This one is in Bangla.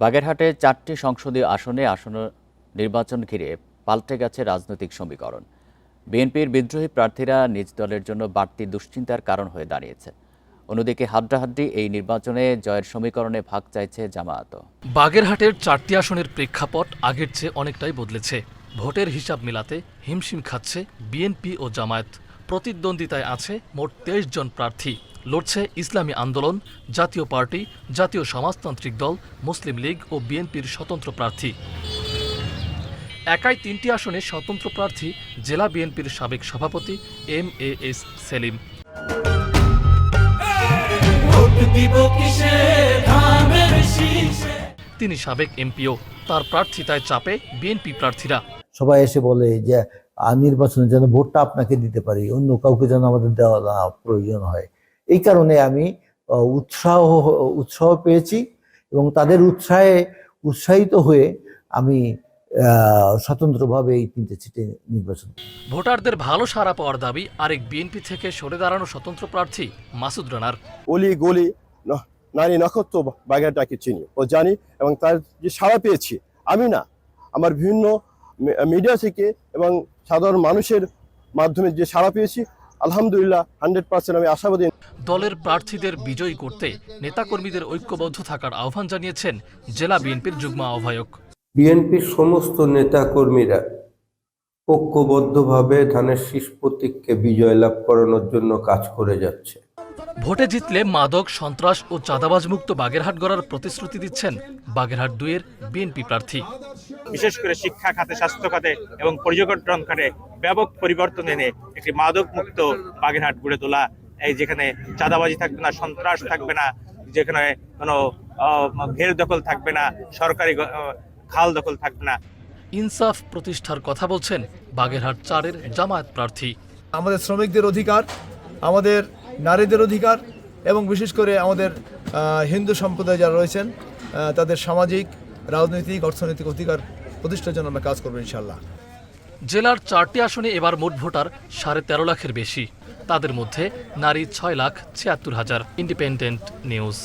বাগেরহাটে 4টি সংসদীয় আসন নির্বাচন ঘিরে পাল্টে গেছে রাজনৈতিক সমীকরণ। বিএনপির বিদ্রোহী প্রার্থীরা নিজ দলের জন্য বাড়তি দুশ্চিন্তার কারণ হয়ে দাঁড়িয়েছে। অন্যদিকে হাড্ডাহাড্ডি এই নির্বাচনে জয়ের সমীকরণে ভাগ চাইছে জামায়াতও। বাগেরহাটের 4টি আসনের প্রেক্ষাপট আগের চেয়ে অনেকটাই বদলেছে। ভোটের হিসাব মিলাতে হিমশিম খাচ্ছে বিএনপি ও জামায়াত। প্রতিদ্বন্দ্বিতায় আছে মোট 23 জন প্রার্থী। লড়ছে ইসলামী আন্দোলন, জাতীয় পার্টি, জাতীয় সমাজতান্ত্রিক দল, মুসলিম লীগ ও বিএনপির স্বতন্ত্র প্রার্থী। একাই 3টি আসনে স্বতন্ত্র প্রার্থী জেলা বিএনপির সাবেক সভাপতি MAS সেলিম। তিনি সাবেক এমপিও। তার প্রার্থিতায় চাপে বিএনপি প্রার্থীরা। সবাই এসে বলে যে নির্বাচনে যেন ভোটটা আপনাকে দিতে পারি, অন্য কাউকে যেন আমাদের দেওয়া না প্রয়োজন হয়। এই কারণে আমি উৎসাহ পেয়েছি এবং তাদের উৎসাহিত হয়ে আমি স্বতন্ত্রভাবে এই 3টে সিটে নির্বাচন। ভোটারদের ভালো সাড়া পাওয়ার দাবি আরেক বিএনপি থেকে সরে দাঁড়ানো স্বতন্ত্র প্রার্থী মাসুদ রানার। অলি গলি নারী নক্ষত্র বাগেরহাটকে চিনি ও জানি, এবং তার যে সাড়া পেয়েছি আমি না, আমার বিভিন্ন মিডিয়া থেকে এবং সাধারণ মানুষের মাধ্যমে যে সাড়া পেয়েছি, আলহামদুলিল্লাহ 100% আমি আশাবাদী। দলের প্রার্থীদের বিজয়ী করতে নেতাকর্মীদের ঐক্যবদ্ধ থাকার আহ্বান জানিয়েছেন জেলা বিএনপির যুগ্ম আহ্বায়ক। বিএনপির সমস্ত নেতাকর্মীরা ঐক্যবদ্ধভাবে ধানের শীষ প্রতীককে বিজয় লাভ করানোর জন্য কাজ করে যাচ্ছে। ভোটে জিতলে মাদক, সন্ত্রাস ও চাঁদাবাজ মুক্ত বাগেরহাট গড়ার প্রতিশ্রুতি দিচ্ছেন বাগেরহাট 2-এর বিএনপি প্রার্থী। বিশেষ করে শিক্ষা খাতে, স্বাস্থ্য খাতে এবং পর্যটন খাতে ব্যাপক পরিবর্তন এনে একটি মাদক মুক্ত বাগেরহাট গড়ে তোলা, এই যেখানে চাঁদাবাজি থাকবে না, সন্ত্রাস থাকবে না, যেখানে কোনো ঘের দখল থাকবে না, সরকারি খাল দখল থাকবে না। ইনসাফ প্রতিষ্ঠার কথা বলছেন বাগেরহাট 4-এর জামায়াত প্রার্থী। আমাদের শ্রমিকদের অধিকার, আমাদের নারীদের অধিকার এবং বিশেষ করে আমাদের হিন্দু সম্প্রদায় যারা রয়েছেন তাদের সামাজিক, রাজনৈতিক, অর্থনৈতিক অধিকার প্রতিষ্ঠার জন্য আমরা কাজ করবো ইনশাল্লাহ। জেলার 4টি আসনে এবার মোট ভোটার 13.5 লাখের বেশি। তাদের মধ্যে নারী 6,76,000। Independent news.